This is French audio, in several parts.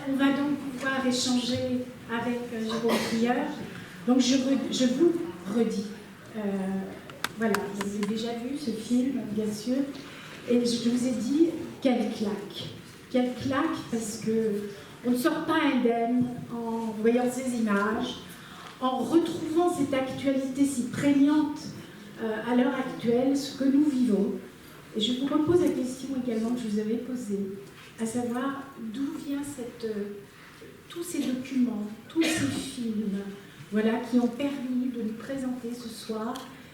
on va donc pouvoir échanger avec Jérôme Prieur. Donc je vous redis, voilà, vous avez déjà vu ce film, bien sûr, et je vous ai dit, quelle claque, parce qu'on ne sort pas indemne en voyant ces images, en retrouvant cette actualité si prégnante à l'heure actuelle, ce que nous vivons. Et je vous repose la question également que je vous avais posée, à savoir d'où vient tous ces documents, tous ces films, voilà, qui ont permis de nous présenter ce soir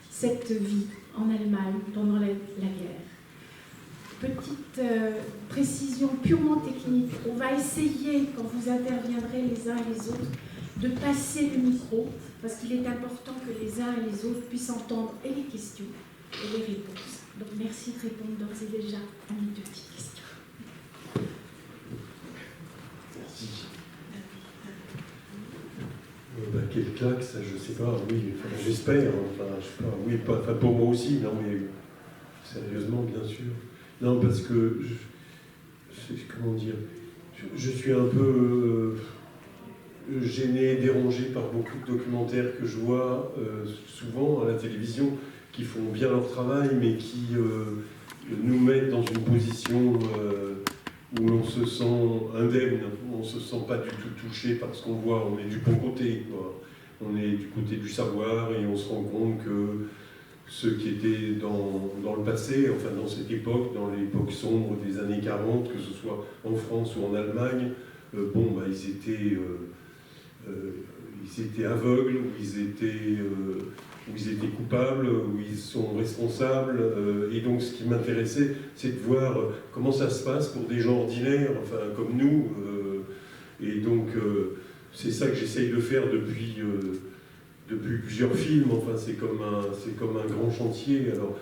cette vie en Allemagne pendant la guerre. Petite précision purement technique, on va essayer, quand vous interviendrez les uns et les autres, de passer le micro, parce qu'il est important que les uns et les autres puissent entendre et les questions et les réponses. Donc merci de répondre d'ores et déjà à mes deux petites questions. Merci. Quelle claque, ça je sais pas, oui, enfin, j'espère, enfin, je sais pas, oui, enfin, pour moi aussi, non mais sérieusement bien sûr. Non parce que, comment dire, je suis un peu gêné, dérangé par beaucoup de documentaires que je vois souvent à la télévision, qui font bien leur travail, mais qui nous mettent dans une position où l'on se sent indemne, on ne se sent pas du tout touché par ce qu'on voit, on est du bon côté, quoi. On est du côté du savoir et on se rend compte que ceux qui étaient dans le passé, enfin dans cette époque, dans l'époque sombre des années 40, que ce soit en France ou en Allemagne, ils étaient aveugles, ou ils étaient coupables, où ils sont responsables. Et donc ce qui m'intéressait, c'est de voir comment ça se passe pour des gens ordinaires, enfin comme nous. Et donc c'est ça que j'essaye de faire depuis plusieurs films. Enfin c'est comme un grand chantier. Alors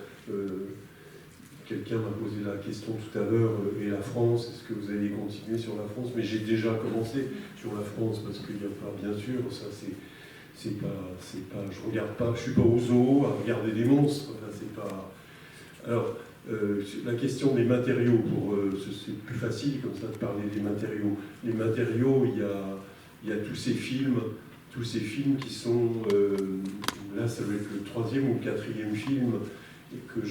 quelqu'un m'a posé la question tout à l'heure, et la France, est-ce que vous allez continuer sur la France? Mais j'ai déjà commencé sur la France, parce qu'il n'y a pas, bien sûr, ça c'est pas, je regarde pas, je suis pas au zoo à regarder des monstres, enfin, c'est pas... Alors, la question des matériaux, c'est plus facile comme ça de parler des matériaux. Les matériaux, il y a tous ces films qui sont, là ça va être le 3e ou le 4e film que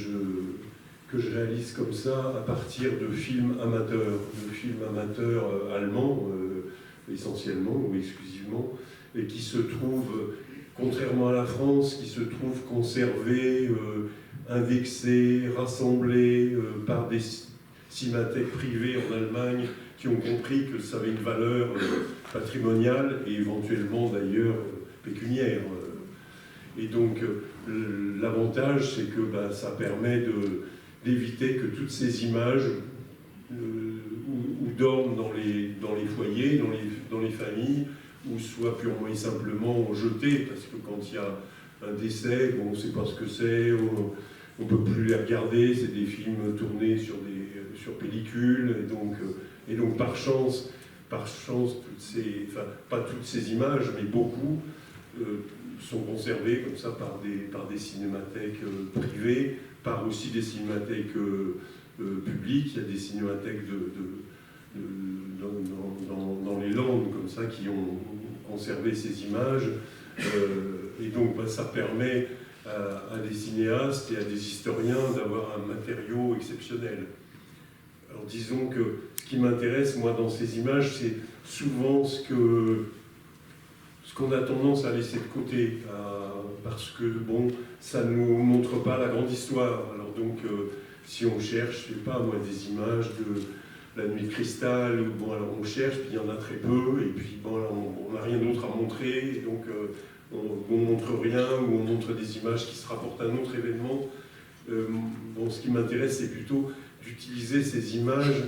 je réalise comme ça à partir de films amateurs allemands, essentiellement ou exclusivement, et qui se trouvent, contrairement à la France, qui se trouvent conservés, indexés, rassemblés par des cinémathèques privées en Allemagne qui ont compris que ça avait une valeur patrimoniale et éventuellement d'ailleurs pécuniaire. Et donc l'avantage, c'est que ça permet d'éviter que toutes ces images ou dorment dans les foyers, dans les familles, ou soient purement et simplement jetées, parce que quand il y a un décès, on ne sait pas ce que c'est, on ne peut plus les regarder, c'est des films tournés sur pellicule, et donc par chance, pas toutes ces images, mais beaucoup, sont conservées comme ça par des cinémathèques privées, par aussi des cinémathèques publiques. Il y a des cinémathèques dans les Landes comme ça qui ont conservé ces images, et donc ça permet à des cinéastes et à des historiens d'avoir un matériau exceptionnel. Alors disons que ce qui m'intéresse moi dans ces images, c'est souvent ce qu'on a tendance à laisser de côté, parce que ça ne nous montre pas la grande histoire. Alors donc si on cherche, je sais pas moi, des images de La Nuit de Cristal, alors on cherche, puis il y en a très peu, et puis on n'a rien d'autre à montrer, et donc on montre rien, ou on montre des images qui se rapportent à un autre événement. Ce qui m'intéresse, c'est plutôt d'utiliser ces images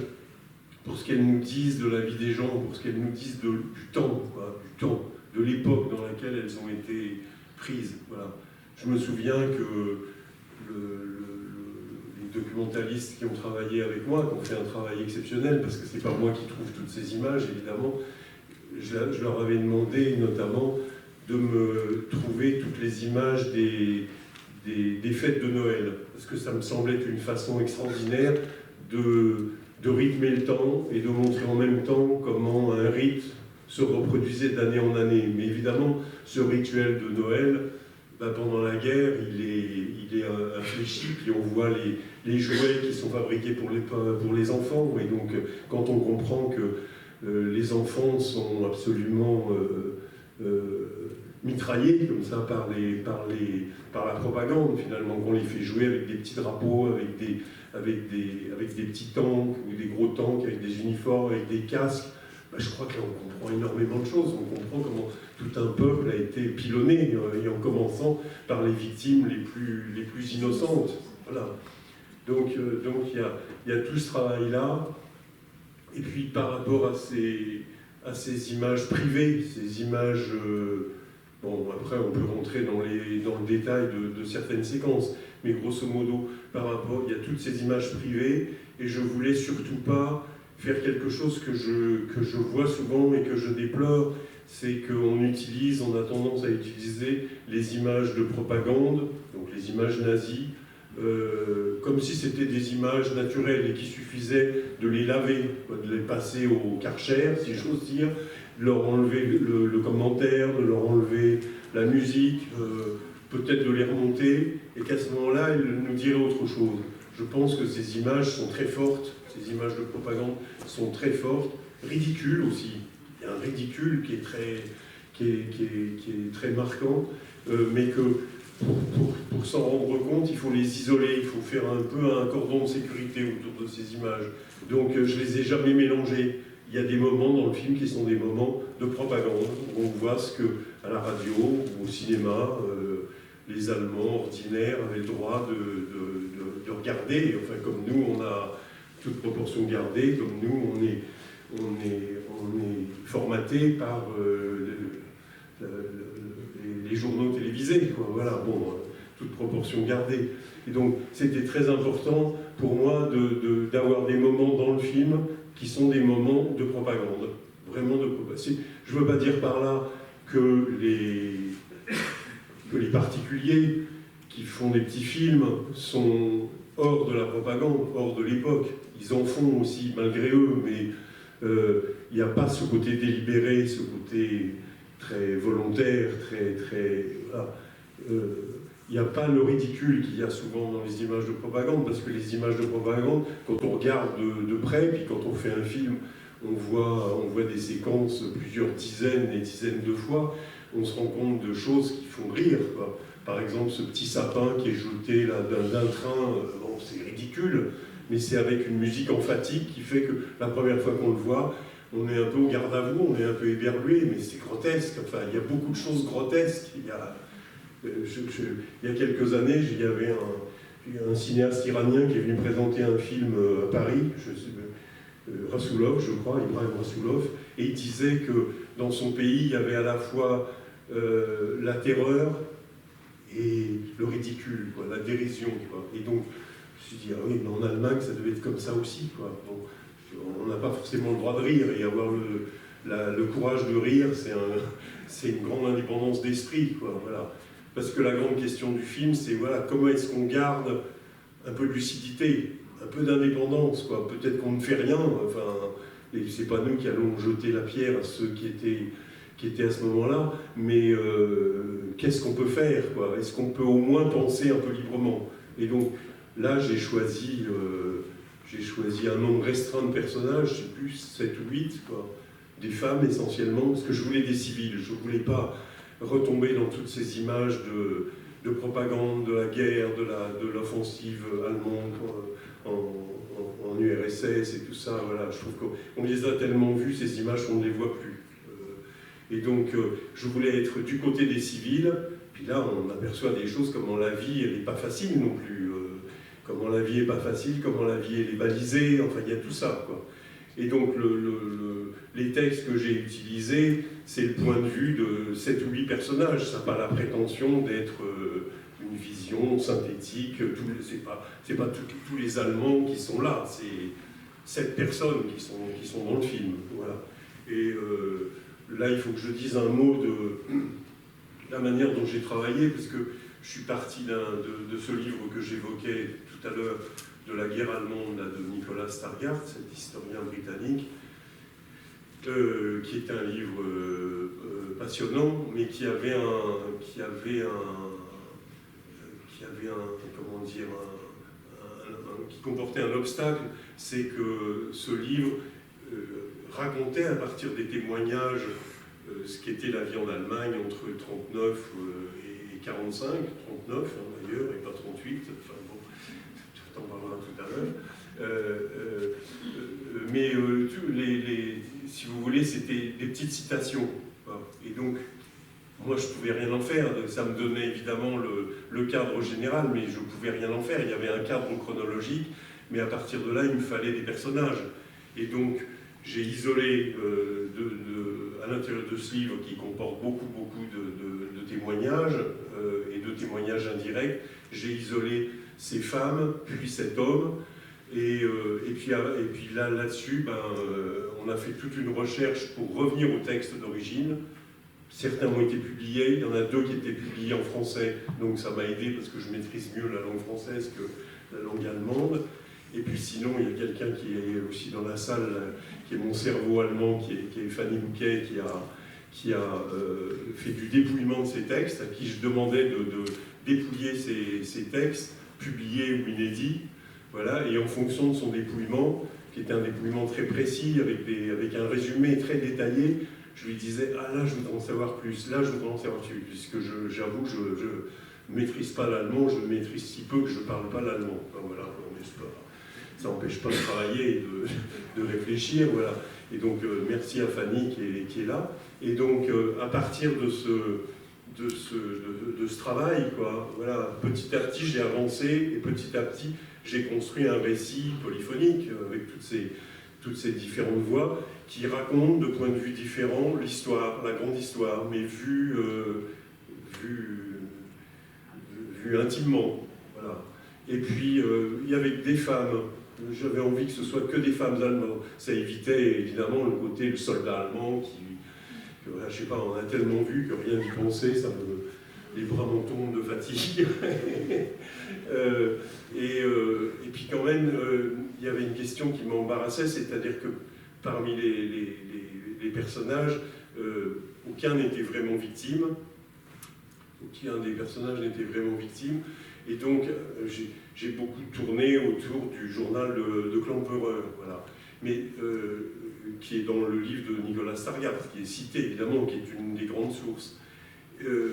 pour ce qu'elles nous disent de la vie des gens, pour ce qu'elles nous disent du temps, de l'époque dans laquelle elles ont été prises. Voilà. Je me souviens que les documentalistes qui ont travaillé avec moi, qui ont fait un travail exceptionnel, parce que c'est pas moi qui trouve toutes ces images, évidemment, je leur avais demandé notamment de me trouver toutes les images des fêtes de Noël, parce que ça me semblait une façon extraordinaire de de rythmer le temps et de montrer en même temps comment un rite se reproduisait d'année en année. Mais évidemment, ce rituel de Noël, pendant la guerre, il est infléchi, puis on voit les jouets qui sont fabriqués pour les enfants. Et donc, quand on comprend que les enfants sont absolument mitraillés comme ça par la propagande, finalement, qu'on les fait jouer avec des petits drapeaux, avec des petits tanks ou des gros tanks, avec des uniformes, avec des casques, je crois que là on comprend énormément de choses. On comprend comment tout un peuple a été pilonné, et en commençant par les victimes les plus innocentes. Voilà. Donc il y a tout ce travail-là. Et puis par rapport à ces images privées, ces images... bon, après on peut rentrer dans le détail de certaines séquences, mais grosso modo, par rapport, il y a toutes ces images privées, et je voulais surtout pas faire quelque chose que je vois souvent et que je déplore, c'est on a tendance à utiliser les images de propagande, donc les images nazies, comme si c'était des images naturelles et qu'il suffisait de les laver, de les passer au Karcher, si j'ose dire, de leur enlever le commentaire, de leur enlever la musique, peut-être de les remonter, et qu'à ce moment-là, ils nous diraient autre chose. Je pense que ces images sont très fortes, ces images de propagande sont très fortes, ridicules aussi. Il y a un ridicule qui est très marquant, mais que pour s'en rendre compte, il faut les isoler, il faut faire un peu un cordon de sécurité autour de ces images. Donc je les ai jamais mélangées. Il y a des moments dans le film qui sont des moments de propagande, où on voit ce que, à la radio ou au cinéma, les Allemands ordinaires avaient le droit de regarder. Enfin, comme nous, on a toute proportion gardée, comme nous, on est formaté par les journaux télévisés, quoi. Voilà, bon, toute proportion gardée. Et donc, c'était très important pour moi d'avoir des moments dans le film qui sont des moments de propagande, vraiment de propagande. Je ne veux pas dire par là que les particuliers qui font des petits films sont hors de la propagande, hors de l'époque. Ils en font aussi malgré eux, mais il n'y a pas ce côté délibéré, ce côté très volontaire, voilà. Il n'y a pas le ridicule qu'il y a souvent dans les images de propagande, parce que les images de propagande, quand on regarde de près, puis quand on fait un film, on voit des séquences plusieurs dizaines et dizaines de fois, on se rend compte de choses qui font rire, quoi. Par exemple, ce petit sapin qui est jeté là d'un train, bon, c'est ridicule, mais c'est avec une musique emphatique qui fait que la première fois qu'on le voit, on est un peu au garde à vous, on est un peu éberlué, mais c'est grotesque. Enfin, il y a beaucoup de choses grotesques. Il y a quelques années, il y avait un cinéaste iranien qui est venu présenter un film à Paris, Rassoulov, je crois, Ibrahim Rassoulov, et il disait que dans son pays, il y avait à la fois la terreur et le ridicule, quoi, la dérision, quoi. Et donc, je me suis dit, ah oui, mais en Allemagne, ça devait être comme ça aussi, quoi. Bon, on n'a pas forcément le droit de rire, et avoir le courage de rire, c'est une grande indépendance d'esprit, quoi, voilà. Parce que la grande question du film, c'est voilà, comment est-ce qu'on garde un peu de lucidité, un peu d'indépendance, quoi. Peut-être qu'on ne fait rien, enfin, et c'est pas nous qui allons jeter la pierre à ceux qui étaient à ce moment-là, mais qu'est-ce qu'on peut faire, quoi? Est-ce qu'on peut au moins penser un peu librement? Et donc là, j'ai choisi un nombre restreint de personnages, je sais plus, 7 ou 8, quoi. Des femmes essentiellement, parce que je voulais des civils, je voulais pas retomber dans toutes ces images de propagande, de la guerre, de l'offensive allemande en URSS et tout ça. Voilà, je trouve qu'on les a tellement vues, ces images, qu'on ne les voit plus. Et donc, je voulais être du côté des civils, puis là, on aperçoit des choses, comment la vie, elle n'est pas facile non plus. Comment la vie n'est pas facile, comment la vie, elle est balisée, enfin, il y a tout ça, quoi. Et donc, les textes que j'ai utilisés, c'est le point de vue de 7 ou 8 personnages. Ça n'a pas la prétention d'être une vision synthétique. C'est pas tous les Allemands qui sont là. C'est 7 personnes qui sont dans le film. Voilà. Et là, il faut que je dise un mot de la manière dont j'ai travaillé, parce que je suis parti de ce livre que j'évoquais tout à l'heure, de la guerre allemande là, de Nicolas Stargard, cet historien britannique, qui est un livre passionnant, mais qui comportait un obstacle, c'est que ce livre racontait à partir des témoignages ce qu'était la vie en Allemagne entre 39 et 45, 39 hein, d'ailleurs, et pas 38, enfin bon, tu en parleras tout à l'heure. Mais si vous voulez, c'était des petites citations. Et donc, moi, je ne pouvais rien en faire. Ça me donnait évidemment le cadre général, mais je ne pouvais rien en faire. Il y avait un cadre chronologique, mais à partir de là, il me fallait des personnages. Et donc, j'ai isolé, à l'intérieur de ce livre, qui comporte beaucoup de témoignages, et de témoignages indirects, j'ai isolé ces femmes, puis cet homme, et puis là-dessus, on a fait toute une recherche pour revenir au texte d'origine. Certains ont été publiés, il y en a 2 qui étaient publiés en français, donc ça m'a aidé parce que je maîtrise mieux la langue française que la langue allemande. Et puis sinon, il y a quelqu'un qui est aussi dans la salle, qui est mon cerveau allemand, qui est Fanny Bouquet, qui a fait du dépouillement de ces textes, à qui je demandais de dépouiller ces textes, publiés ou inédits, voilà, et en fonction de son dépouillement, qui était un dépouillement très précis, avec un résumé très détaillé, je lui disais, ah là je voudrais en savoir plus, là je voudrais en savoir plus, puisque j'avoue que je ne maîtrise pas l'allemand, je maîtrise si peu que je ne parle pas l'allemand. Enfin, voilà, ça n'empêche pas de travailler et de réfléchir, voilà. Et donc merci à Fanny qui est là. Et donc à partir de ce travail, quoi, voilà, petit à petit j'ai avancé et petit à petit j'ai construit un récit polyphonique avec toutes ces différentes voix qui racontent de points de vue différents l'histoire, la grande histoire, mais vue intimement. Voilà. Et puis, il y avait des femmes. J'avais envie que ce soit que des femmes allemandes. Ça évitait évidemment le soldat allemand je sais pas, on a tellement vu que rien n'y penser, les bras m'en tombent de fatigue. Et puis quand même, il y avait une question qui m'embarrassait, c'est-à-dire que parmi les personnages, aucun n'était vraiment victime. Aucun des personnages n'était vraiment victime. Et donc, j'ai beaucoup tourné autour du journal de Klemperer, voilà. Mais qui est dans le livre de Nicolas Stargard, qui est cité évidemment, qui est une des grandes sources.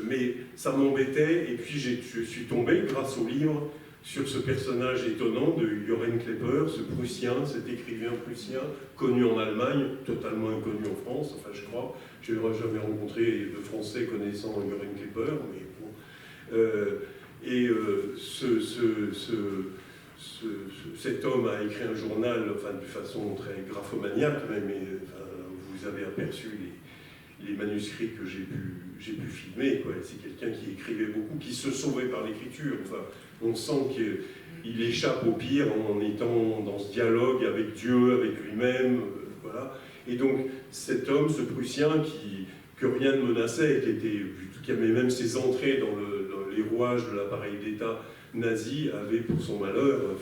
Mais ça m'embêtait, et puis je suis tombé, grâce au livre, sur ce personnage étonnant de Joren Klepper, ce Prussien, cet écrivain prussien, connu en Allemagne, totalement inconnu en France, enfin je crois. Je n'ai jamais rencontré de Français connaissant Joren Klepper, mais bon. Cet homme a écrit un journal, enfin de façon très graphomaniaque, mais enfin, vous avez aperçu les manuscrits que j'ai pu filmer, quoi. C'est quelqu'un qui écrivait beaucoup, qui se sauvait par l'écriture. Enfin, on sent qu'il échappe au pire en étant dans ce dialogue avec Dieu, avec lui-même, voilà. Et donc cet homme, ce Prussien, que rien ne menaçait, qui avait même ses entrées dans les rouages de l'appareil d'État nazi, avait pour son malheur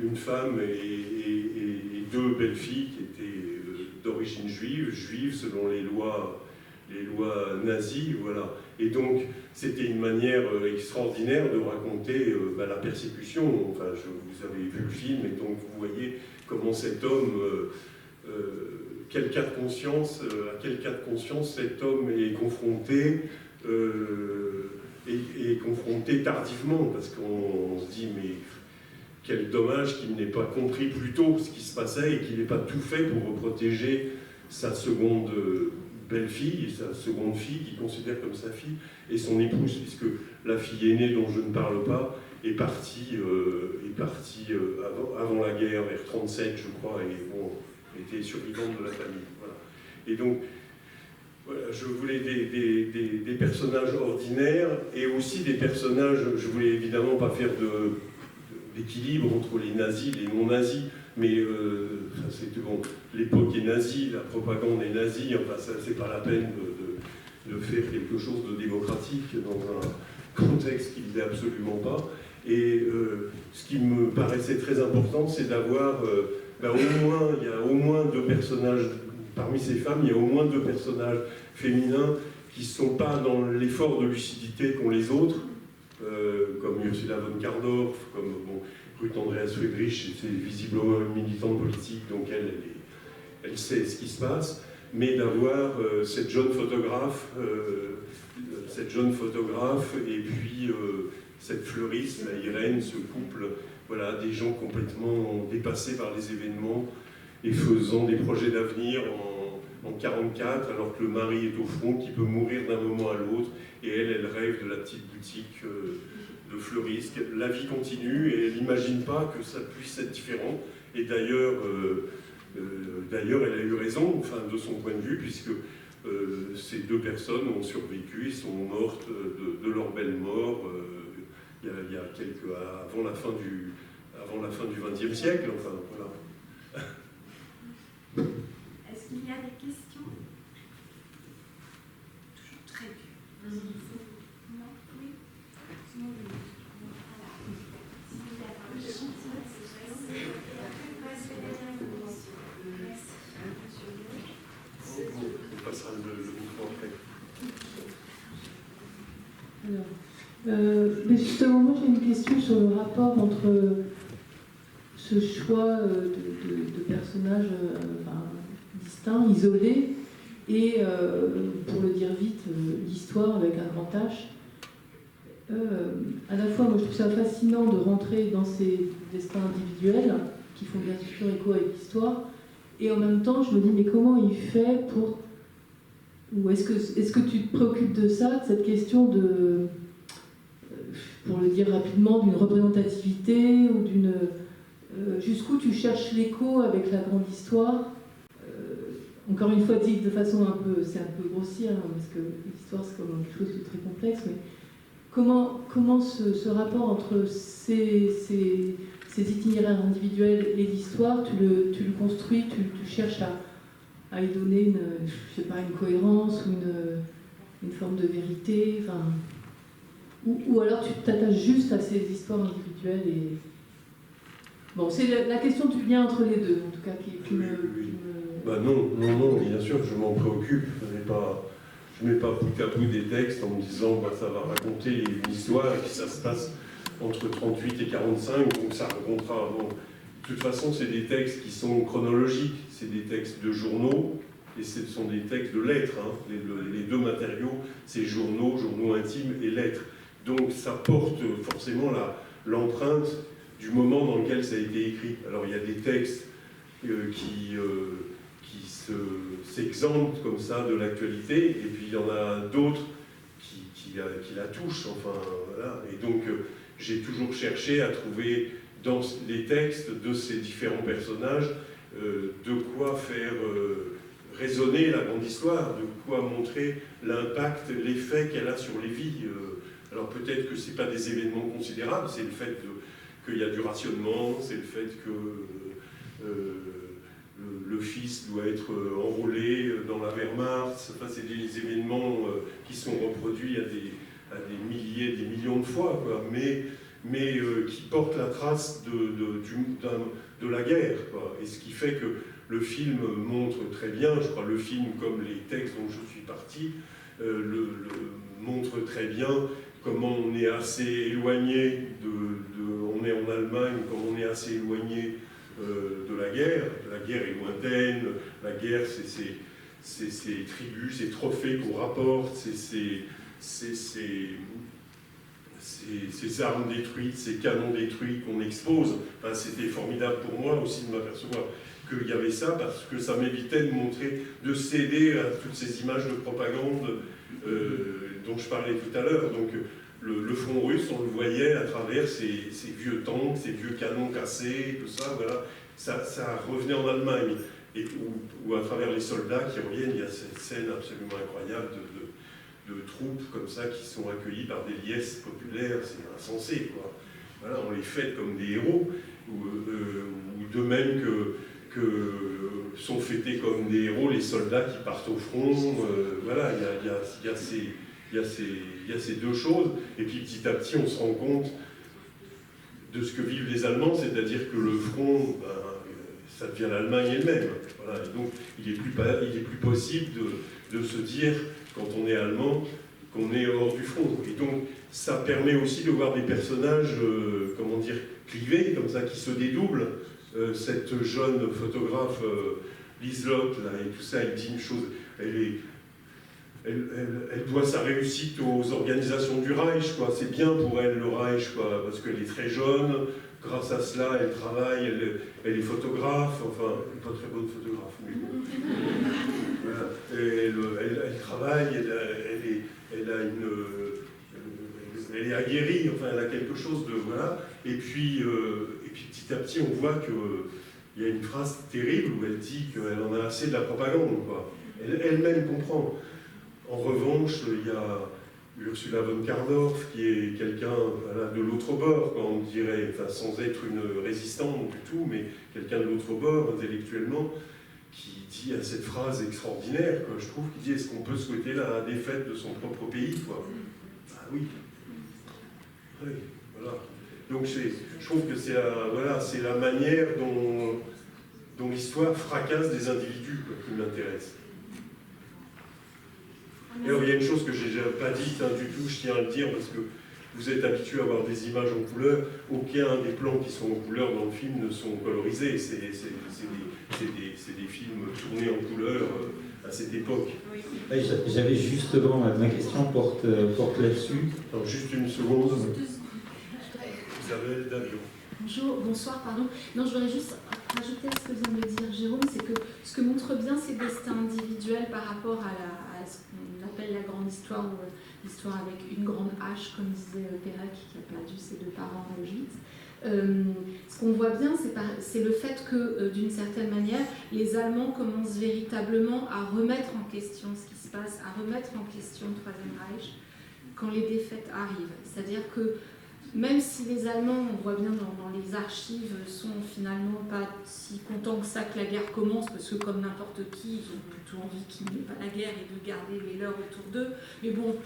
une femme et 2 belles filles qui étaient d'origine juive selon les lois nazies, voilà. Et donc c'était une manière extraordinaire de raconter la persécution. Enfin, vous avez vu le film, et donc vous voyez comment cet homme, à quel cas de conscience cet homme est confronté, et confronté tardivement, parce qu'on se dit, mais quel dommage qu'il n'ait pas compris plus tôt ce qui se passait et qu'il n'ait pas tout fait pour protéger sa seconde belle-fille, sa seconde fille, qu'il considère comme sa fille, et son épouse, puisque la fille aînée dont je ne parle pas est partie avant la guerre, vers 37 je crois, et bon, était survivante de la famille. Voilà. Et donc, voilà, je voulais des personnages ordinaires, et aussi des personnages, je voulais évidemment pas faire d'équilibre entre les nazis et les non-nazis, mais c'est bon, l'époque est nazie, la propagande est nazie, enfin ça c'est pas la peine de faire quelque chose de démocratique dans un contexte qu'il n'est absolument pas. Et ce qui me paraissait très important, c'est d'avoir il y a au moins 2 personnages, parmi ces femmes, il y a au moins 2 personnages féminins qui ne sont pas dans l'effort de lucidité qu'ont les autres, comme Ursula von Kardorf, comme Ruth Andreas Friedrich, c'est visiblement une militante politique, donc elle sait ce qui se passe, mais d'avoir cette jeune photographe et puis cette fleuriste, la Irène, ce couple, voilà, des gens complètement dépassés par les événements et faisant des projets d'avenir en 1944, alors que le mari est au front, qui peut mourir d'un moment à l'autre, et elle rêve de la petite boutique de fleuriste. La vie continue et elle n'imagine pas que ça puisse être différent. Et d'ailleurs, elle a eu raison, enfin, de son point de vue, puisque ces 2 personnes ont survécu et sont mortes de leur belle mort il y a avant la fin du XXe siècle. Enfin, voilà. Est-ce qu'il y a des questions? Toujours très dur. Non? Oui? Sinon, On passera le micro après. Mais justement, moi j'ai une question sur le rapport entre ce choix de personnages distincts, isolés, et, pour le dire vite, l'histoire avec un grand H. À la fois, moi je trouve ça fascinant de rentrer dans ces destins individuels qui font bien sûr écho avec l'histoire, et en même temps je me dis, mais comment il fait pour... Ou est-ce que tu te préoccupes de ça, de cette question de... pour le dire rapidement, d'une représentativité ou d'une... jusqu'où tu cherches l'écho avec la grande histoire, encore une fois dit de façon c'est un peu grossière, hein, parce que l'histoire c'est comme quelque chose de très complexe, mais comment ce rapport entre ces itinéraires individuels et l'histoire, tu le construis, tu cherches à y donner une cohérence ou une forme de vérité, enfin... Ou alors tu t'attaches juste à ces histoires individuelles et... Bon, c'est la question du lien entre les deux, en tout cas, qui me... Bah non, bien sûr, je m'en préoccupe. Je mets pas bout à bout des textes en me disant ça va raconter une histoire et puis ça se passe entre 38 et 45, donc ça racontera... Bon. De toute façon, c'est des textes qui sont chronologiques, c'est des textes de journaux, et ce sont des textes de lettres. Hein. Les 2 matériaux, c'est journaux intimes et lettres. Donc ça porte forcément l'empreinte du moment dans lequel ça a été écrit. Alors il y a des textes qui s'exemptent comme ça de l'actualité, et puis il y en a d'autres qui la touchent. Enfin, voilà. Et donc j'ai toujours cherché à trouver dans les textes de ces différents personnages de quoi faire résonner la grande histoire, de quoi montrer l'impact, l'effet qu'elle a sur les vies. Alors peut-être que ce n'est pas des événements considérables, c'est le fait qu'il y a du rationnement, c'est le fait que le fils doit être enrôlé dans la Wehrmacht. Enfin, c'est des événements qui sont reproduits à des milliers, des millions de fois, quoi, mais qui portent la trace de la guerre, quoi. Et ce qui fait que le film montre très bien, je crois le film comme les textes dont je suis parti, montre très bien comment on est assez éloigné on est en Allemagne, comment on est assez éloigné de la guerre. La guerre est lointaine, la guerre c'est ces tribus, ces trophées qu'on rapporte, ces armes détruites, ces canons détruits qu'on expose. Enfin, c'était formidable pour moi aussi de m'apercevoir qu'il y avait ça, parce que ça m'évitait de céder à toutes ces images de propagande dont je parlais tout à l'heure. Donc le front russe, on le voyait à travers ces vieux tanks, ces vieux canons cassés, tout ça, voilà. Ça revenait en Allemagne. Ou à travers les soldats qui reviennent, il y a cette scène absolument incroyable de troupes comme ça qui sont accueillies par des liesses populaires, c'est insensé, quoi. Voilà, on les fête comme des héros, ou de même que sont fêtés comme des héros les soldats qui partent au front. Voilà, il y a ces 2 choses, et puis petit à petit on se rend compte de ce que vivent les Allemands, c'est-à-dire que le front, ben, ça devient l'Allemagne elle-même. Voilà. Et donc, il est plus possible de se dire, quand on est allemand, qu'on est hors du front. Et donc, ça permet aussi de voir des personnages, comment dire, clivés, comme ça, qui se dédoublent. Cette jeune photographe, Liselotte, là, et tout ça, elle dit une chose, elle doit sa réussite aux organisations du Reich, quoi. C'est bien pour elle, le Reich, quoi, parce qu'elle est très jeune, grâce à cela, elle travaille, elle est photographe, enfin, elle n'est pas très bonne photographe, mais bon. Voilà. Elle travaille, elle est aguerrie, enfin, elle a quelque chose de... Voilà. Et puis petit à petit, on voit qu'il y a une phrase terrible où elle dit qu'elle en a assez de la propagande, quoi. Elle-même comprend. En revanche, il y a Ursula von Kardorf, qui est quelqu'un, voilà, de l'autre bord, on dirait, enfin, sans être une résistante du tout, mais quelqu'un de l'autre bord, intellectuellement, qui dit à cette phrase extraordinaire, quoi, je trouve, qui dit « Est-ce qu'on peut souhaiter la défaite de son propre pays ?» quoi. Ah oui. Oui, voilà. Donc je trouve que c'est voilà, la manière dont l'histoire fracasse des individus, quoi, qui m'intéresse. Et alors, il y a une chose que je n'ai pas dite, hein, du tout, je tiens à le dire, parce que vous êtes habitués à voir des images en couleur. Aucun des plans qui sont en couleur dans le film ne sont colorisés. C'est des films tournés en couleur à cette époque. J'avais justement, ma question porte là-dessus. Alors, juste une seconde. Isabelle Davion. Bonjour, bonsoir, pardon. Non, je voudrais juste rajouter à ce que vient de dire Jérôme, c'est que ce que montre bien ces destins individuels par rapport à ce qu'on appelle la grande histoire, ou l'histoire avec une grande H, comme disait Pérec, qui a perdu ses deux parents à Auschwitz. Ce qu'on voit bien, c'est le fait que, d'une certaine manière, les Allemands commencent véritablement à remettre en question ce qui se passe, à remettre en question le Troisième Reich quand les défaites arrivent. C'est-à-dire que même si les Allemands, on voit bien dans les archives, sont finalement pas si contents que ça que la guerre commence, parce que comme n'importe qui, ils ont plutôt envie qu'il n'y ait pas la guerre et de garder les leurs autour d'eux. Mais bon,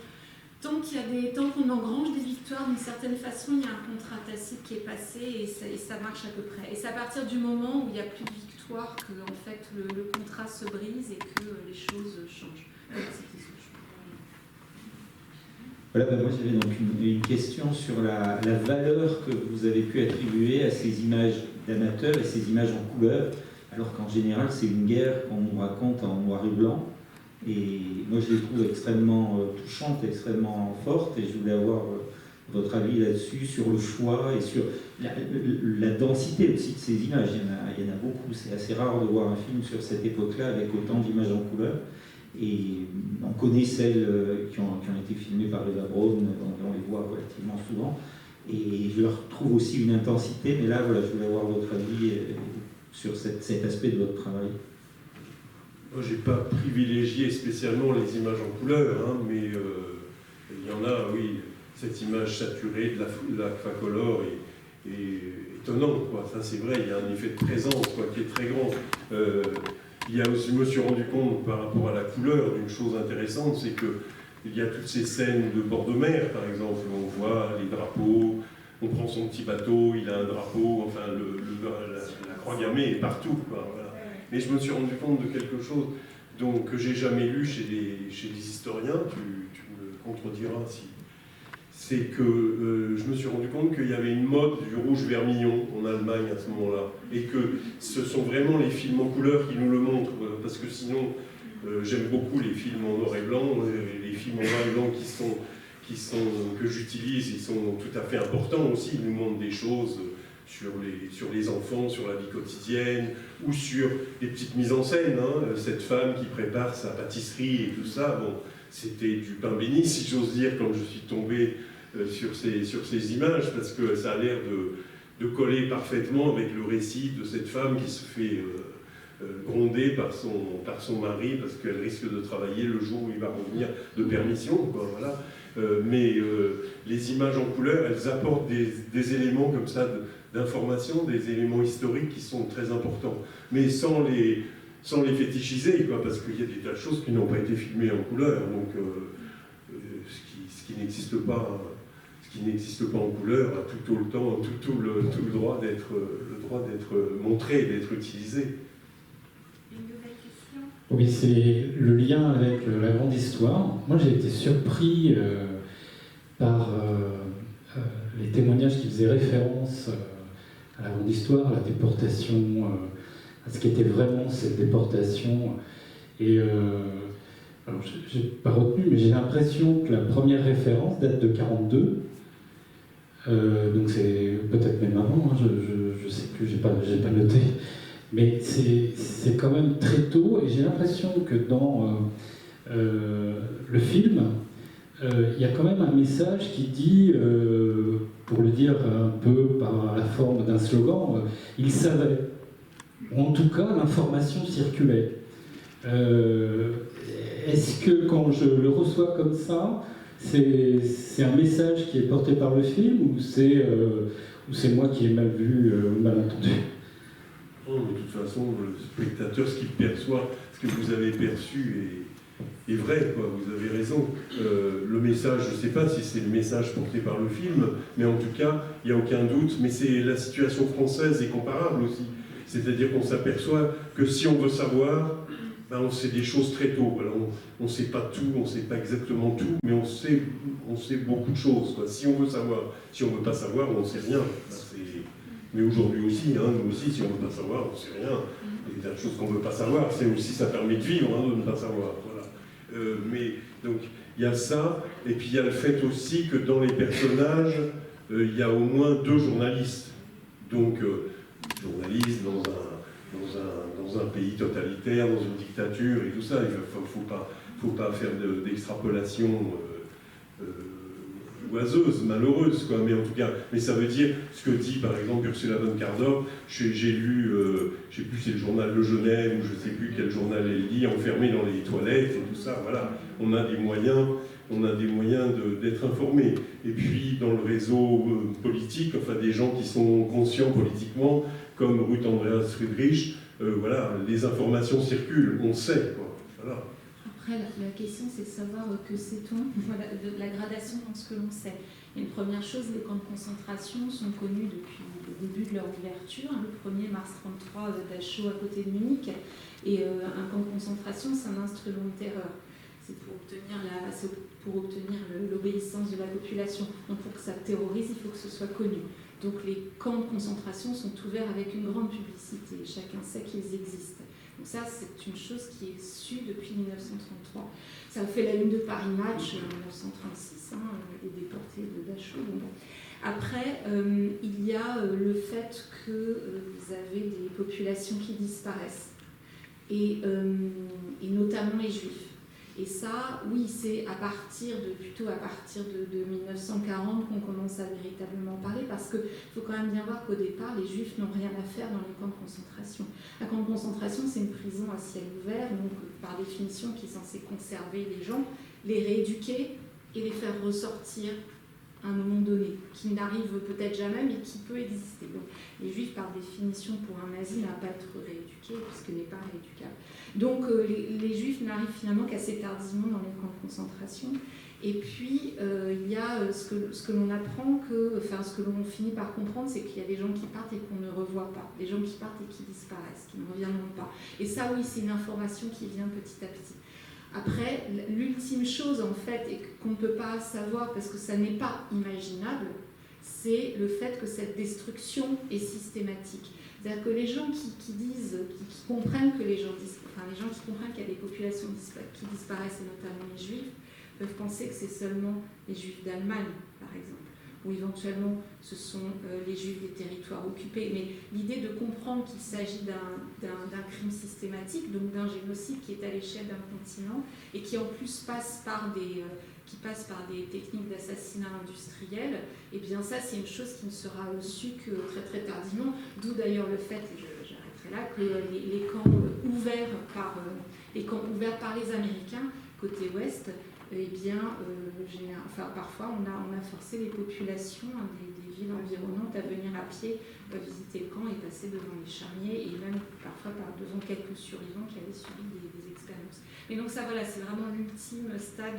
tant qu'on engrange des victoires, d'une certaine façon, il y a un contrat tacite qui est passé et ça marche à peu près. Et c'est à partir du moment où il n'y a plus de victoire que en fait, le contrat se brise et que les choses changent. Voilà, c'était ce que je Voilà, moi j'avais donc une question sur la valeur que vous avez pu attribuer à ces images d'amateurs et ces images en couleur, alors qu'en général c'est une guerre qu'on nous raconte en noir et blanc. Et moi je les trouve extrêmement touchantes, extrêmement fortes, et je voulais avoir votre avis là-dessus, sur le choix et sur la densité aussi de ces images. Il y en a beaucoup, c'est assez rare de voir un film sur cette époque-là avec autant d'images en couleur. Et on connaît celles qui ont été filmées par Eva Braun, on les voit relativement souvent. Et je leur trouve aussi une intensité, mais là, voilà, je voulais avoir votre avis sur cet aspect de votre travail. Moi, je n'ai pas privilégié spécialement les images en couleur, hein, mais il y en a, oui, cette image saturée de l'Aquacolor est étonnante, quoi. Enfin, c'est vrai, il y a un effet de présence, quoi, qui est très grand. Il y a aussi, je me suis rendu compte par rapport à la couleur d'une chose intéressante, c'est qu'il y a toutes ces scènes de bord de mer, par exemple, où on voit les drapeaux, on prend son petit bateau, il a un drapeau, enfin la croix gammée est partout, quoi, voilà. Mais je me suis rendu compte de quelque chose que j'ai jamais lu chez les historiens, tu me contrediras si... C'est que je me suis rendu compte qu'il y avait une mode du rouge vermillon en Allemagne à ce moment-là, et que ce sont vraiment les films en couleur qui nous le montrent, parce que sinon, j'aime beaucoup les films en noir et blanc, les films en noir et blanc que j'utilise, ils sont tout à fait importants aussi, ils nous montrent des choses sur les enfants, sur la vie quotidienne, ou sur des petites mises en scène, hein, cette femme qui prépare sa pâtisserie et tout ça, bon, c'était du pain béni, si j'ose dire, quand je suis tombé sur ces images, parce que ça a l'air de coller parfaitement avec le récit de cette femme qui se fait gronder par son mari, parce qu'elle risque de travailler le jour où il va revenir de permission, quoi, voilà. Mais les images en couleur, elles apportent des éléments comme ça d'information, des éléments historiques qui sont très importants, mais sans les fétichiser, quoi, parce qu'il y a des tas de choses qui n'ont pas été filmées en couleur, donc ce qui n'existe pas ce qui n'existe pas en couleur a tout le droit d'être montré, d'être utilisé. Une nouvelle question? Oui, c'est le lien avec la grande histoire. Moi, j'ai été surpris par les témoignages qui faisaient référence à la grande histoire, à la déportation, à ce qu'était vraiment cette déportation. Et alors, j'ai pas retenu, mais j'ai l'impression que la première référence date de 1942. Donc c'est peut-être même avant, hein, je sais plus, j'ai pas noté. Mais c'est quand même très tôt, et j'ai l'impression que dans le film, il y a quand même un message qui dit, pour le dire un peu par la forme d'un slogan, il savait. Ou en tout cas, l'information circulait. Est-ce que quand je le reçois comme ça, c'est un message qui est porté par le film, ou c'est moi qui ai mal vu ou mal entendu? Non, mais de toute façon, le spectateur, ce qu'il perçoit, ce que vous avez perçu est vrai, quoi. Vous avez raison. Le message, je ne sais pas si c'est le message porté par le film, mais en tout cas, il n'y a aucun doute. Mais c'est la situation française est comparable aussi. C'est-à-dire qu'on s'aperçoit que si on veut savoir, ben on sait des choses très tôt. Alors on ne sait pas tout, on ne sait pas exactement tout, mais on sait beaucoup de choses, quoi. Si on veut savoir, si on ne veut pas savoir, on ne sait rien. Ben, mais aujourd'hui aussi, hein, nous aussi, si on ne veut pas savoir, on ne sait rien. Il y a des choses qu'on ne veut pas savoir, c'est aussi, ça permet de vivre, hein, de ne pas savoir. Voilà. Mais donc, il y a ça, et puis il y a le fait aussi que dans les personnages, il y a au moins 2 journalistes. Donc, journalistes dans un pays totalitaire, dans une dictature et tout ça, il ne faut pas faire d'extrapolation oiseuse, malheureuse, quoi. Mais en tout cas, mais ça veut dire ce que dit par exemple Ursula von Kardorp. J'ai lu, je ne sais plus, c'est le journal de Genève, ou je ne sais plus quel journal elle lit, enfermée dans les toilettes et tout ça, voilà. On a des moyens d'être informés. Et puis dans le réseau politique, enfin des gens qui sont conscients politiquement, comme Ruth Andreas Friedrich, voilà, les informations circulent, on sait, quoi. Voilà. Après, la question, c'est de savoir que sait-on, voilà, de la gradation dans ce que l'on sait. Et une première chose, les camps de concentration sont connus depuis le début de leur ouverture. Le 1er mars 1933, Dachau à côté de Munich. Et un camp de concentration, c'est un instrument de terreur. C'est pour obtenir l'obéissance de la population. Donc pour que ça terrorise, il faut que ce soit connu. Donc les camps de concentration sont ouverts avec une grande publicité. Chacun sait qu'ils existent. Donc ça, c'est une chose qui est sue depuis 1933. Ça a fait la une de Paris Match en 1936, les déportés de Dachau. Bon. Après, il y a le fait que vous avez des populations qui disparaissent, et notamment les Juifs. Et ça, oui, c'est plutôt à partir de 1940 qu'on commence à véritablement parler, parce qu'il faut quand même bien voir qu'au départ, les Juifs n'ont rien à faire dans les camps de concentration. Un camp de concentration, c'est une prison à ciel ouvert, donc par définition qui est censée conserver les gens, les rééduquer et les faire ressortir à un moment donné, qui n'arrive peut-être jamais, mais qui peut exister. Donc, les Juifs, par définition, pour un nazi, n'a pas à être rééduqué, puisqu'il n'est pas rééducable. Donc, les Juifs n'arrivent finalement qu'assez tardivement dans les camps de concentration. Et puis, il y a ce que l'on apprend, ce que l'on finit par comprendre, c'est qu'il y a des gens qui partent et qu'on ne revoit pas, des gens qui partent et qui disparaissent, qui ne reviendront pas. Et ça, oui, c'est une information qui vient petit à petit. Après, l'ultime chose, en fait, et qu'on ne peut pas savoir parce que ça n'est pas imaginable, c'est le fait que cette destruction est systématique. C'est-à-dire que les gens qui disent, qui comprennent que les gens qui comprennent qu'il y a des populations qui disparaissent, et notamment les Juifs, peuvent penser que c'est seulement les Juifs d'Allemagne, par exemple, ou éventuellement ce sont les Juifs des territoires occupés. Mais l'idée de comprendre qu'il s'agit d'un crime systématique, donc d'un génocide qui est à l'échelle d'un continent et qui en plus passe par des techniques d'assassinat industriel, et bien ça c'est une chose qui ne sera su que très très tardivement, d'où d'ailleurs le fait, et j'arrêterai là, que les camps ouverts par les Américains, côté ouest, eh bien, parfois on a forcé les populations des villes environnantes à venir à pied visiter le camp et passer devant les charniers, et même parfois devant quelques survivants qui avaient subi des expériences. Et donc ça, voilà, c'est vraiment l'ultime stade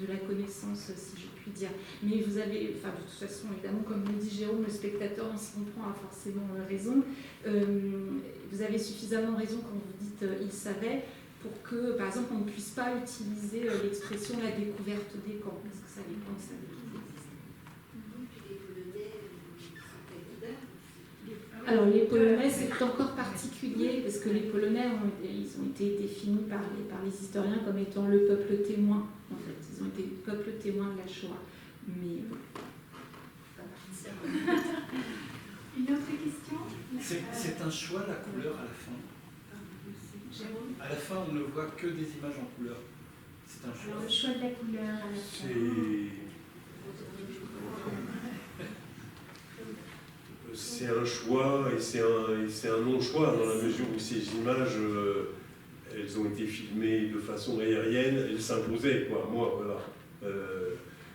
de la connaissance, si je puis dire. Mais vous avez, enfin, de toute façon, évidemment, comme le dit Jérôme, le spectateur, on s'y comprend, a forcément raison. Vous avez suffisamment raison quand vous dites « il savait », pour que, par exemple, on ne puisse pas utiliser l'expression « la découverte des camps », parce que ça dépend de ça. Alors les Polonais, c'est encore particulier, parce que les Polonais, ils ont été définis par les historiens comme étant le peuple témoin, en fait. Ils ont été le peuple témoin de la Shoah. Mais bon, Une autre question? C'est un choix, la couleur, à la fin. Jérôme? À la fin, on ne voit que des images en couleur. C'est un choix. Alors, le choix de la couleur à la fin. C'est un choix et c'est un non-choix dans la mesure où ces images, elles ont été filmées de façon aérienne, elles s'imposaient, quoi, moi, voilà.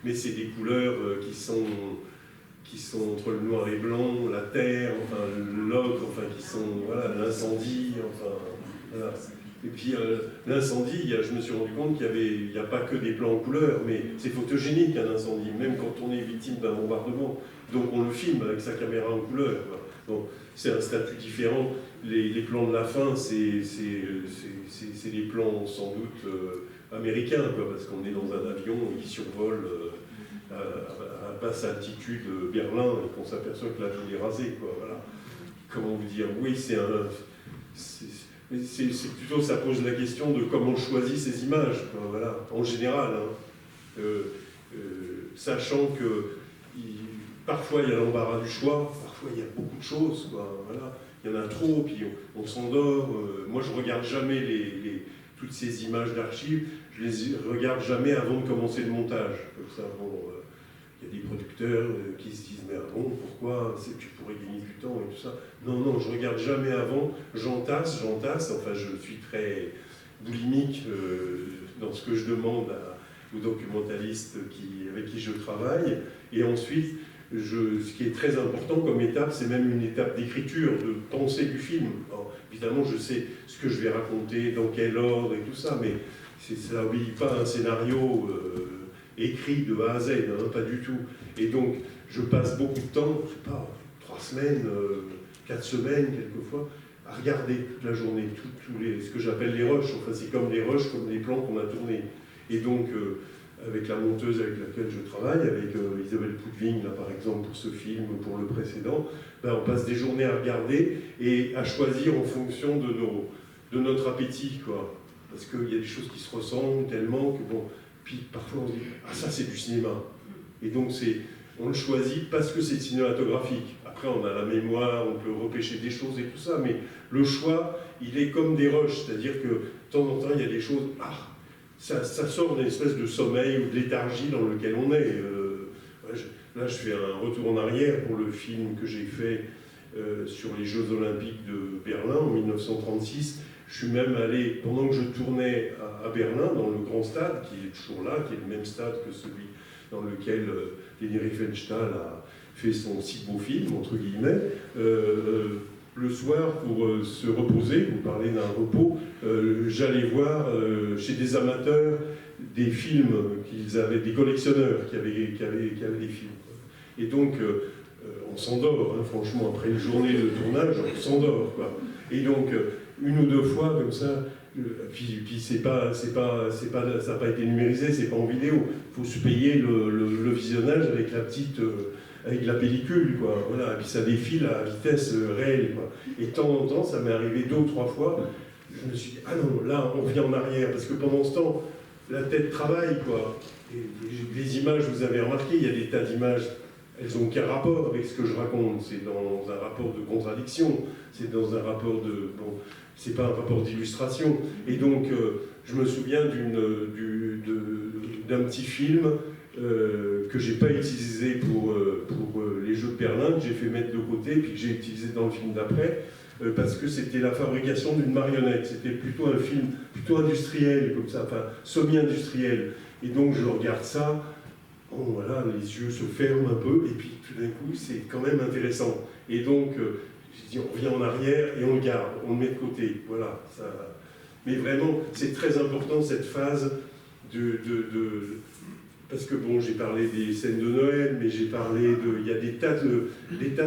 Mais c'est des couleurs qui sont entre le noir et blanc, la terre, enfin l'ocre, enfin qui sont, voilà, l'incendie, enfin, voilà. Et puis l'incendie, je me suis rendu compte qu'il n'y a pas que des plans en couleur, mais c'est photogénique un incendie, même quand on est victime d'un bombardement. Donc on le filme avec sa caméra en couleur. Donc c'est un statut différent. Les plans de la fin, c'est des plans sans doute américains, quoi, parce qu'on est dans un avion qui survole à basse altitude Berlin et qu'on s'aperçoit que la ville est rasée, quoi, voilà. Comment vous dire? Oui, c'est plutôt, ça pose la question de comment on choisit ces images, quoi, voilà, en général, hein. Sachant que parfois il y a l'embarras du choix, parfois il y a beaucoup de choses, quoi, voilà. Il y en a trop, puis on s'endort. Moi je regarde jamais toutes ces images d'archives, je les regarde jamais avant de commencer le montage, comme ça, bon, il y a des producteurs qui se disent « mais bon, pourquoi tu pourrais gagner du temps et tout ça ». Non, je regarde jamais avant, j'entasse, enfin je suis très boulimique dans ce que je demande aux documentalistes avec qui je travaille. Et ensuite, ce qui est très important comme étape, c'est même une étape d'écriture, de pensée du film. Alors, évidemment, je sais ce que je vais raconter, dans quel ordre et tout ça, mais ça n'obéit pas à un scénario écrit de A à Z, hein, pas du tout. Et donc, je passe beaucoup de temps, je sais pas, 3 semaines, 4 semaines, quelquefois, à regarder toute la journée, ce que j'appelle les rushs. Enfin, c'est comme les rushs, comme les plans qu'on a tournés. Et donc, avec la monteuse avec laquelle je travaille, avec Isabelle Poudving, là, par exemple, pour ce film, pour le précédent, ben, on passe des journées à regarder et à choisir en fonction de notre appétit, quoi. Parce qu'il y a des choses qui se ressemblent tellement que, bon, puis parfois on se dit « ah, ça c'est du cinéma ». Et donc on le choisit parce que c'est cinématographique. Après on a la mémoire, on peut repêcher des choses et tout ça, mais le choix, il est comme des rushs, c'est-à-dire que de temps en temps il y a des choses, ça sort d'une espèce de sommeil ou de léthargie dans lequel on est. Là je fais un retour en arrière pour le film que j'ai fait sur les Jeux Olympiques de Berlin en 1936. Je suis même allé, pendant que je tournais à Berlin, dans le grand stade, qui est toujours là, qui est le même stade que celui dans lequel Leni Riefenstahl a fait son si beau film, entre guillemets, le soir, pour se reposer, vous parlez d'un repos, j'allais voir chez des amateurs des films qu'ils avaient, des collectionneurs qui avaient des films. Et donc, on s'endort, hein, franchement, après une journée de tournage, on s'endort, quoi. Et donc, une ou deux fois, comme ça, puis ça n'a pas été numérisé, c'est pas en vidéo. Il faut se payer le visionnage avec avec la pellicule, quoi. Voilà. Et puis ça défile à vitesse réelle, quoi. Et de temps en temps, ça m'est arrivé 2 ou 3 fois, je me suis dit, ah non, là, on revient en arrière, parce que pendant ce temps, la tête travaille, quoi. Et les images, vous avez remarqué, il y a des tas d'images, elles n'ont aucun rapport avec ce que je raconte. C'est dans un rapport de contradiction, c'est dans un rapport de... Bon, c'est pas un rapport d'illustration. Et donc, je me souviens d'un petit film que j'ai pas utilisé pour les Jeux de Berlin, que j'ai fait mettre de côté, puis que j'ai utilisé dans le film d'après, parce que c'était la fabrication d'une marionnette. C'était plutôt un film plutôt industriel, comme ça, enfin, semi-industriel. Et donc, je regarde ça, bon, voilà, les yeux se ferment un peu, et puis tout d'un coup, c'est quand même intéressant. Et donc, j'ai dit, on revient en arrière et on le garde, on le met de côté. Voilà. Ça... Mais vraiment, c'est très important cette phase parce que bon, j'ai parlé des scènes de Noël, mais j'ai parlé de... Il y a des tas de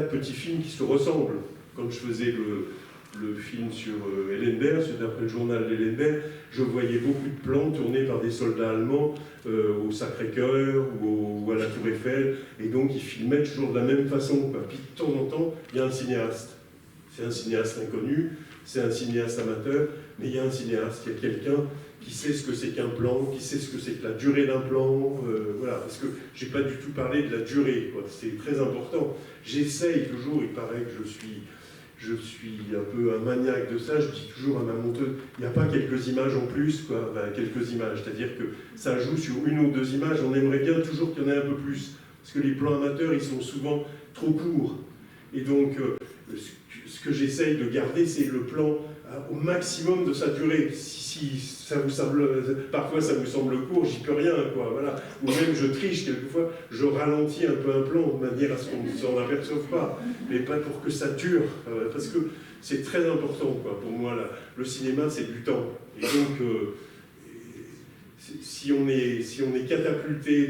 petits films qui se ressemblent. Quand je faisais le film sur Ellenberg, c'est d'après le journal d'Ellenberg, je voyais beaucoup de plans tournés par des soldats allemands au Sacré-Cœur ou à la Tour Eiffel, et donc ils filmaient toujours de la même façon, quoi. Puis de temps en temps, il y a un cinéaste. C'est un cinéaste inconnu, c'est un cinéaste amateur, mais il y a un cinéaste, il y a quelqu'un qui sait ce que c'est qu'un plan, qui sait ce que c'est que la durée d'un plan, voilà, parce que j'ai pas du tout parlé de la durée, quoi. C'est très important. J'essaye toujours, il paraît que je suis un peu un maniaque de ça, je dis toujours à ma monteuse, il n'y a pas quelques images en plus, quoi, ben, quelques images, c'est-à-dire que ça joue sur une ou deux images, on aimerait bien toujours qu'il y en ait un peu plus, parce que les plans amateurs, ils sont souvent trop courts, et donc ce que j'essaye de garder, c'est le plan au maximum de sa durée. Si ça vous semble, parfois ça vous semble court, j'y peux rien, quoi, voilà. Ou même je triche quelquefois, je ralentis un peu un plan de manière à ce qu'on ne s'en aperçoive pas, mais pas pour que ça dure, parce que c'est très important, quoi. Pour moi, le cinéma, c'est du temps. Et donc, si on est catapulté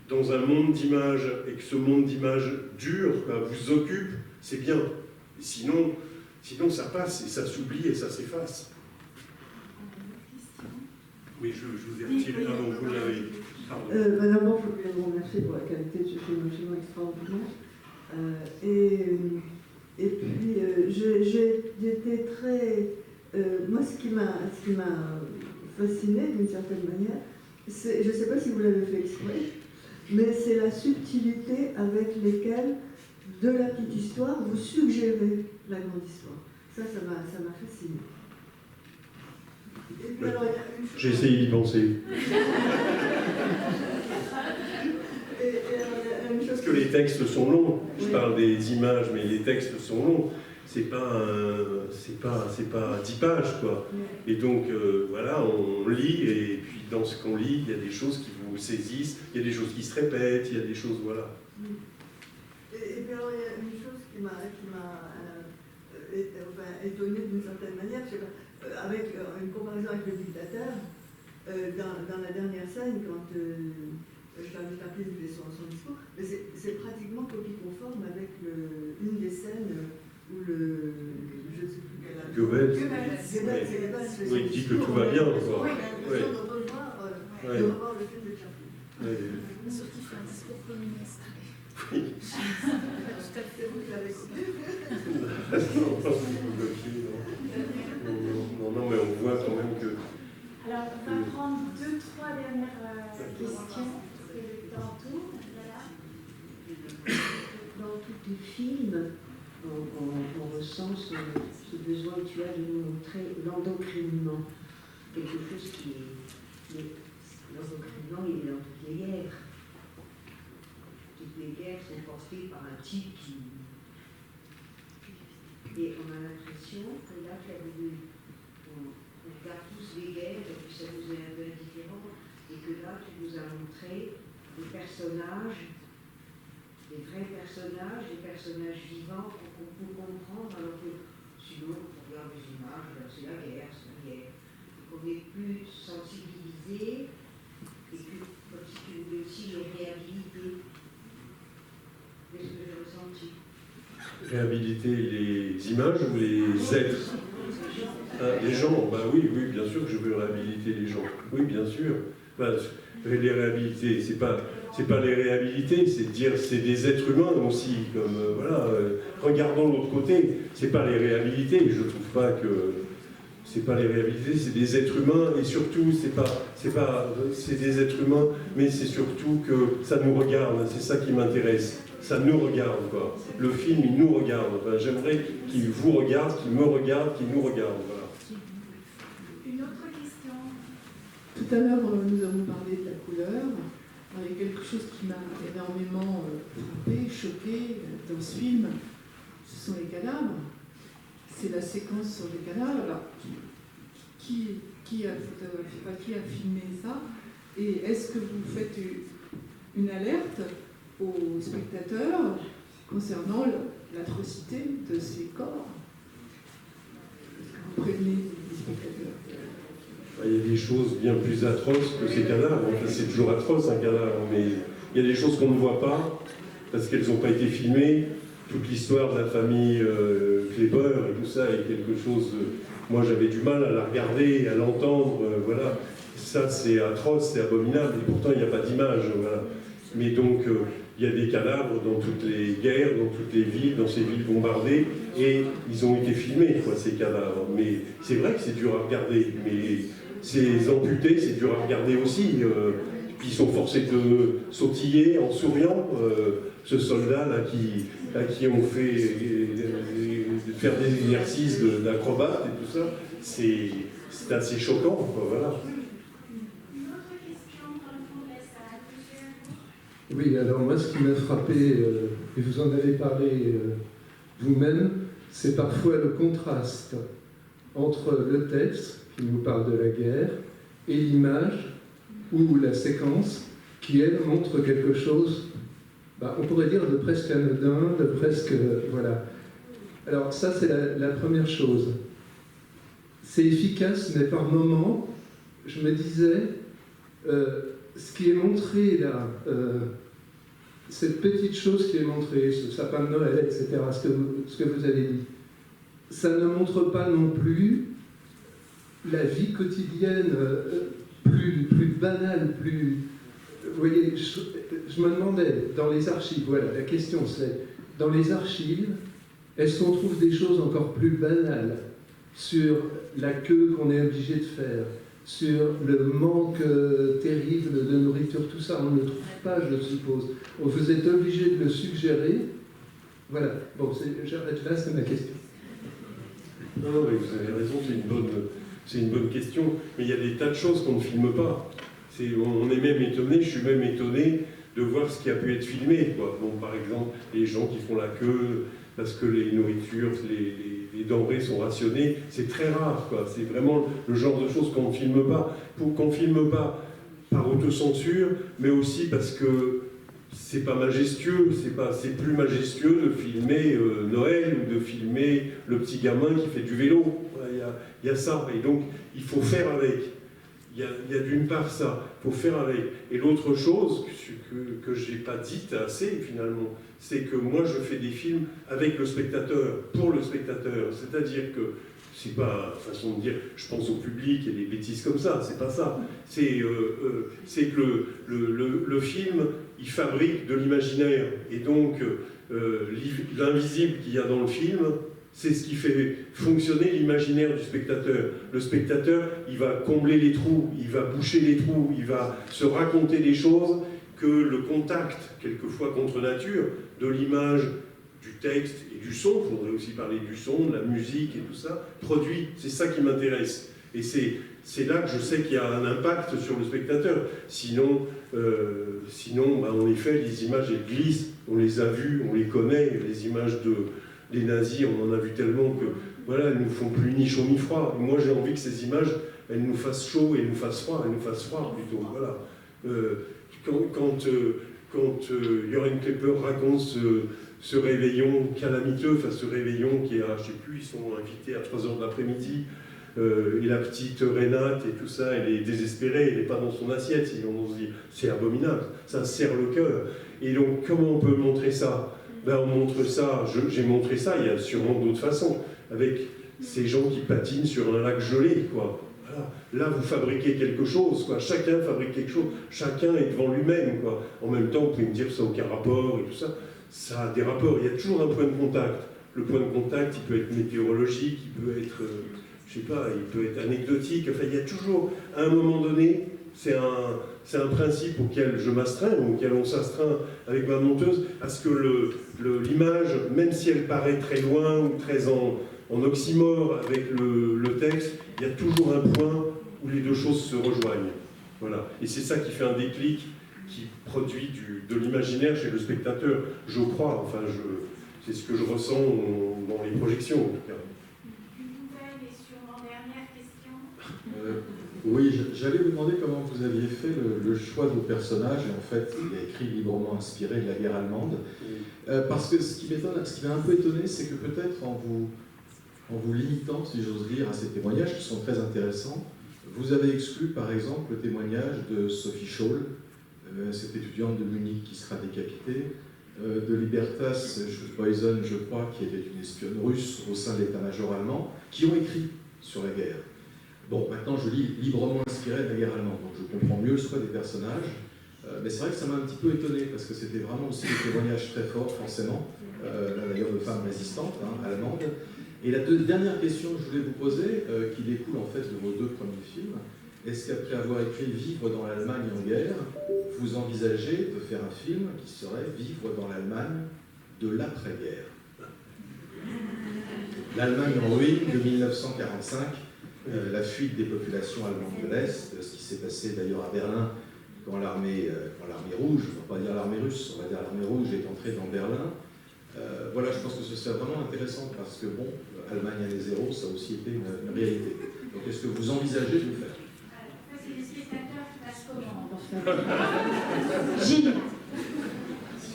dans un monde d'images et que ce monde d'images dure, vous occupe, c'est bien. Sinon, ça passe et ça s'oublie et ça s'efface. Oui, je vous ai retiré. Pardon, vous l'avez. D'abord, je voulais vous remercier pour la qualité de ce film absolument extraordinaire. Et puis, j'étais très... moi, ce qui m'a fascinée d'une certaine manière, je ne sais pas si vous l'avez fait exprès, mais c'est la subtilité avec laquelle, de la petite histoire, vous suggérez la grande histoire. Ça m'a fasciné. J'ai essayé d'y penser. Parce que les textes sont longs. Je parle des images, mais les textes sont longs. C'est pas 10 pages, quoi. Et donc, voilà, on lit, et puis dans ce qu'on lit, il y a des choses qui vous saisissent, il y a des choses qui se répètent, il y a des choses, voilà. Et puis alors, il y a une chose qui m'a étonnée d'une certaine manière, avec une comparaison avec le dictateur, dans la dernière scène, quand je t'invite à rappeler son discours, mais c'est pratiquement copie conforme avec une des scènes où je ne sais plus quel âge. Goebbels. Oui, il dit que tout va bien, quoi. Oui, de revoir le film de Chaplin. Sauf qu'il fait un discours communiste. Oui. C'est vous qui l'avez coupé. Non, mais on voit quand même que... Alors, on va prendre 2-3 dernières questions, parce que le temps tourne. Voilà. Dans tous tes films, on ressent ce besoin que tu as de nous montrer l'endocrinement. Quelque chose qui est... L'endocrinement, il est dans toutes les guerres. Toutes les guerres sont portées par un type qui... Et on a l'impression que là, on regarde tous les guerres et que ça nous est un peu indifférent, et que là, tu nous as montré des personnages, des vrais personnages, des personnages vivants qu'on peut comprendre, alors que sinon, on regarde les images, c'est la guerre, et qu'on est plus sensibilisé, et que, comme si tu voulais aussi les réhabiliter. Qu'est-ce que j'ai ressenti? Réhabiliter les images ou les êtres? Les gens, bah oui, bien sûr que je veux réhabiliter les gens. Oui, bien sûr. Bah, les réhabiliter, c'est pas les réhabiliter, c'est dire c'est des êtres humains aussi. Comme voilà, regardons l'autre côté. C'est pas les réhabiliter. Je trouve pas que c'est pas les réhabiliter, c'est des êtres humains et surtout c'est des êtres humains, mais c'est surtout que ça nous regarde. C'est ça qui m'intéresse. Ça nous regarde, quoi. Le film, il nous regarde. Enfin, j'aimerais qu'il vous regarde, qu'il me regarde, qu'il nous regarde. Voilà. Une autre question. Tout à l'heure, nous avons parlé de la couleur. Il y a quelque chose qui m'a énormément frappé, choqué dans ce film. Ce sont les cadavres. C'est la séquence sur les cadavres. Alors, qui a photographié, qui a filmé ça? Et est-ce que vous faites une alerte aux spectateurs concernant l'atrocité de ces corps? Est-ce que vous prévenez les spectateurs? Il y a des choses bien plus atroces que ces cadavres. Enfin, c'est toujours atroce un cadavre, mais il y a des choses qu'on ne voit pas parce qu'elles n'ont pas été filmées. Toute l'histoire de la famille Kleber et tout ça est quelque chose. Moi, j'avais du mal à la regarder, à l'entendre. Voilà, ça c'est atroce, c'est abominable. Et pourtant, il n'y a pas d'image. Voilà. Mais donc, il y a des cadavres dans toutes les guerres, dans toutes les villes, dans ces villes bombardées, et ils ont été filmés, quoi, ces cadavres. Mais c'est vrai que c'est dur à regarder. Mais ces amputés, c'est dur à regarder aussi. Puis ils sont forcés de sautiller en souriant. Ce soldat-là à qui on fait faire des exercices d'acrobate et tout ça, c'est assez choquant, quoi, voilà. Oui, alors moi, ce qui m'a frappé, et vous en avez parlé vous-même, c'est parfois le contraste entre le texte, qui nous parle de la guerre, et l'image, ou la séquence, qui, elle, montre quelque chose, on pourrait dire de presque anodin, de presque... voilà. Alors ça, c'est la première chose. C'est efficace, mais par moments, je me disais, ce qui est montré là, cette petite chose qui est montrée, ce sapin de Noël, etc., ce que vous avez dit, ça ne montre pas non plus la vie quotidienne plus banale, plus... Vous voyez, je me demandais, dans les archives, voilà, la question c'est, dans les archives, est-ce qu'on trouve des choses encore plus banales sur la queue qu'on est obligé de faire, sur le manque terrible de nourriture, tout ça, on ne le trouve pas, je suppose. Vous êtes obligé de le suggérer. Voilà, bon, j'arrête là, c'est ma question. Non, mais vous avez raison, c'est une bonne question, mais il y a des tas de choses qu'on ne filme pas. On est même étonné, je suis même étonné de voir ce qui a pu être filmé, quoi. Bon, par exemple, les gens qui font la queue parce que les nourritures, les denrées sont rationnées, c'est très rare, quoi. C'est vraiment le genre de choses qu'on ne filme pas. Qu'on ne filme pas par autocensure, mais aussi parce que c'est pas majestueux, c'est plus majestueux de filmer Noël ou de filmer le petit gamin qui fait du vélo. Il y a ça, et donc il faut faire avec. Il y a d'une part ça, il faut faire avec. Et l'autre chose que je n'ai pas dite assez finalement, c'est que moi je fais des films avec le spectateur, pour le spectateur. C'est-à-dire que, c'est pas façon de dire, je pense au public et des bêtises comme ça, c'est pas ça. C'est que le film, il fabrique de l'imaginaire. Et donc, l'invisible qu'il y a dans le film, c'est ce qui fait fonctionner l'imaginaire du spectateur. Le spectateur, il va combler les trous, il va boucher les trous, il va se raconter des choses que le contact, quelquefois contre nature, de l'image, du texte et du son, il faudrait aussi parler du son, de la musique et tout ça, produit. C'est ça qui m'intéresse. Et c'est là que je sais qu'il y a un impact sur le spectateur. Sinon, en effet, les images, elles glissent. On les a vues, on les connaît, les images des nazis, on en a vu tellement que, voilà, elles ne nous font plus ni chaud ni froid. Et moi, j'ai envie que ces images, elles nous fassent chaud et nous fassent froid, elles nous fassent froid plutôt, voilà. Quand Joren Klepper raconte ce réveillon calamiteux, enfin ce réveillon qui est à, je sais plus, ils sont invités à 3h de l'après-midi, et la petite Renate et tout ça, elle est désespérée, elle n'est pas dans son assiette, on se dit, c'est abominable, ça serre le cœur. Et donc, comment on peut montrer ça? On montre ça, j'ai montré ça, il y a sûrement d'autres façons, avec ces gens qui patinent sur un lac gelé, quoi. Voilà. Là, vous fabriquez quelque chose, quoi. Chacun fabrique quelque chose, chacun est devant lui-même, quoi. En même temps, vous pouvez me dire ça n'a aucun rapport et tout ça. Ça a des rapports, il y a toujours un point de contact. Le point de contact, il peut être météorologique, il peut être, je sais pas, il peut être anecdotique, enfin, il y a toujours, à un moment donné, c'est un principe auquel je m'astreins, auquel on s'astreint avec ma monteuse, à ce que l'image, même si elle paraît très loin ou très en oxymore avec le texte, il y a toujours un point où les deux choses se rejoignent. Voilà. Et c'est ça qui fait un déclic, qui produit de l'imaginaire chez le spectateur, je crois, enfin, c'est ce que je ressens dans les projections, en tout cas. Une nouvelle et sûrement dernière question. Oui, j'allais vous demander comment vous aviez fait le choix de vos personnages, et en fait, il est écrit librement inspiré de la guerre allemande. Parce que ce qui m'a un peu étonné, c'est que peut-être en vous limitant, si j'ose dire, à ces témoignages qui sont très intéressants, Vous avez exclu, par exemple, le témoignage de Sophie Scholl, cette étudiante de Munich qui sera décapitée, de Libertas Poison, je crois, qui était une espionne russe au sein de l'état-major allemand, qui ont écrit sur la guerre. Bon, maintenant je lis librement inspiré de la guerre allemande, donc je comprends mieux le choix des personnages, mais c'est vrai que ça m'a un petit peu étonné, parce que c'était vraiment aussi des témoignages très forts, forcément, d'ailleurs de femmes résistantes, allemandes. Et la dernière question que je voulais vous poser, qui découle en fait de vos deux premiers films, est-ce qu'après avoir écrit Vivre dans l'Allemagne en guerre, vous envisagez de faire un film qui serait Vivre dans l'Allemagne de l'après-guerre? L'Allemagne en ruine de 1945, la fuite des populations allemandes de l'Est, ce qui s'est passé d'ailleurs à Berlin quand l'armée rouge, on va pas dire l'armée russe, on va dire l'armée rouge est entrée dans Berlin. Voilà, je pense que ce serait vraiment intéressant parce que, bon, Allemagne année zéro, ça a aussi été une réalité. Donc, est-ce que vous envisagez de le faire? C'est les spectateurs qui passent comment? Génial.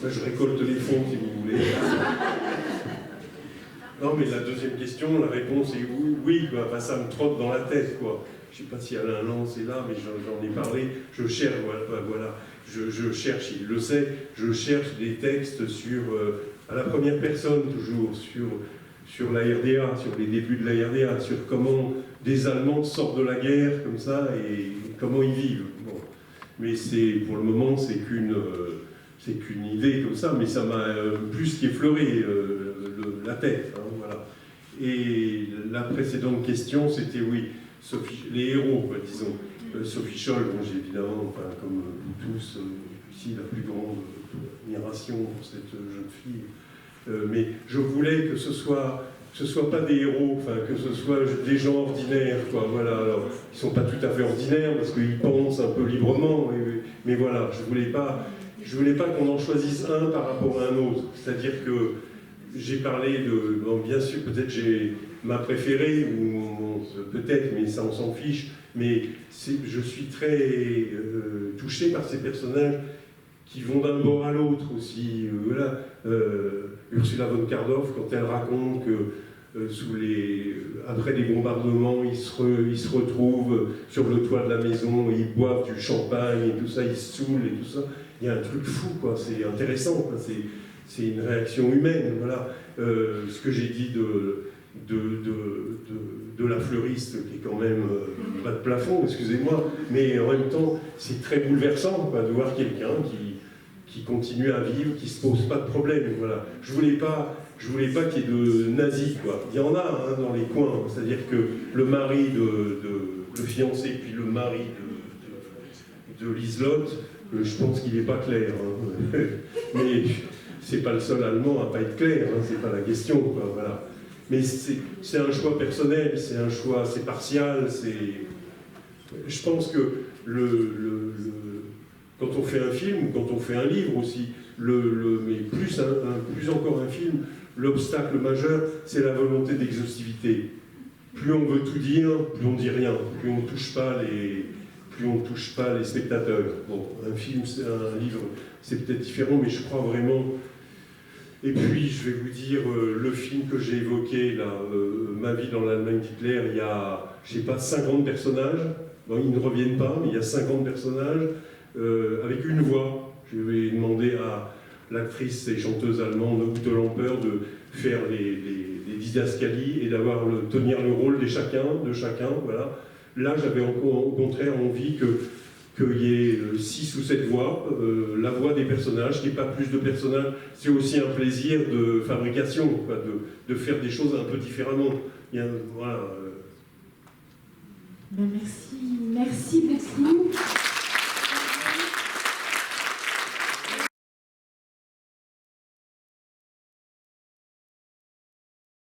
Je récolte les fonds, si vous voulez. Non, mais la deuxième question, la réponse est oui, bah, ça me trotte dans la tête, quoi. Je ne sais pas si Alain Lance est là, mais j'en ai parlé. Je cherche, voilà. Je cherche, il le sait, je cherche des textes sur, à la première personne toujours, sur la RDA, sur les débuts de la RDA, sur comment des Allemands sortent de la guerre comme ça et comment ils vivent. Bon. Mais pour le moment, c'est qu'une idée comme ça, mais ça m'a plus qu'effleuré la tête. Hein, voilà. Et la précédente question, c'était oui, les héros, quoi, disons. Sophie Scholl, bon, j'ai évidemment, enfin, comme vous tous, ici, la plus grande admiration pour cette jeune fille. Mais je voulais que ce soit pas des héros, enfin, que ce soit des gens ordinaires, quoi. Voilà. Alors, ils ne sont pas tout à fait ordinaires parce qu'ils pensent un peu librement, mais voilà, je voulais pas qu'on en choisisse un par rapport à un autre. C'est-à-dire que j'ai parlé de, bon, bien sûr, peut-être j'ai ma préférée, ou peut-être, mais ça on s'en fiche, mais je suis très touché par ces personnages qui vont d'un bord à l'autre aussi. Voilà. Ursula von Kardorff, quand elle raconte que après les bombardements, ils se retrouvent sur le toit de la maison, ils boivent du champagne et tout ça, ils se saoulent et tout ça. Il y a un truc fou, quoi. C'est intéressant, quoi. C'est une réaction humaine. Voilà. Ce que j'ai dit de la fleuriste, qui est quand même pas de plafond, excusez-moi, mais en même temps, c'est très bouleversant, quoi, de voir quelqu'un qui continue à vivre, qui se pose pas de problème. Voilà. Je voulais pas qu'il y ait de nazis, quoi. Il y en a hein, dans les coins, c'est-à-dire que le mari le fiancé, puis le mari de Liselotte, je pense qu'il n'est pas clair. Hein. Mais c'est pas le seul Allemand à pas être clair, hein, c'est pas la question, quoi, voilà. Mais c'est un choix personnel, c'est un choix, c'est partial, je pense que quand on fait un film, ou quand on fait un livre aussi, mais plus encore un film, l'obstacle majeur, c'est la volonté d'exhaustivité. Plus on veut tout dire, plus on dit rien, plus on touche pas les spectateurs. Bon, un film, c'est un livre, c'est peut-être différent, mais je crois vraiment. Et puis, je vais vous dire, le film que j'ai évoqué, là, Ma vie dans l'Allemagne d'Hitler, il y a, je sais pas, 50 personnages. Bon, ils ne reviennent pas, mais il y a 50 personnages avec une voix. Je vais demander à l'actrice et chanteuse allemande Ute Lamper de faire les didascalies et tenir le rôle de chacun, voilà. Là, j'avais au contraire envie qu'il y ait 6 ou 7 voix, la voix des personnages, qu'il n'y ait pas plus de personnages. C'est aussi un plaisir de fabrication, quoi, de faire des choses un peu différemment. Voilà. Ben merci beaucoup.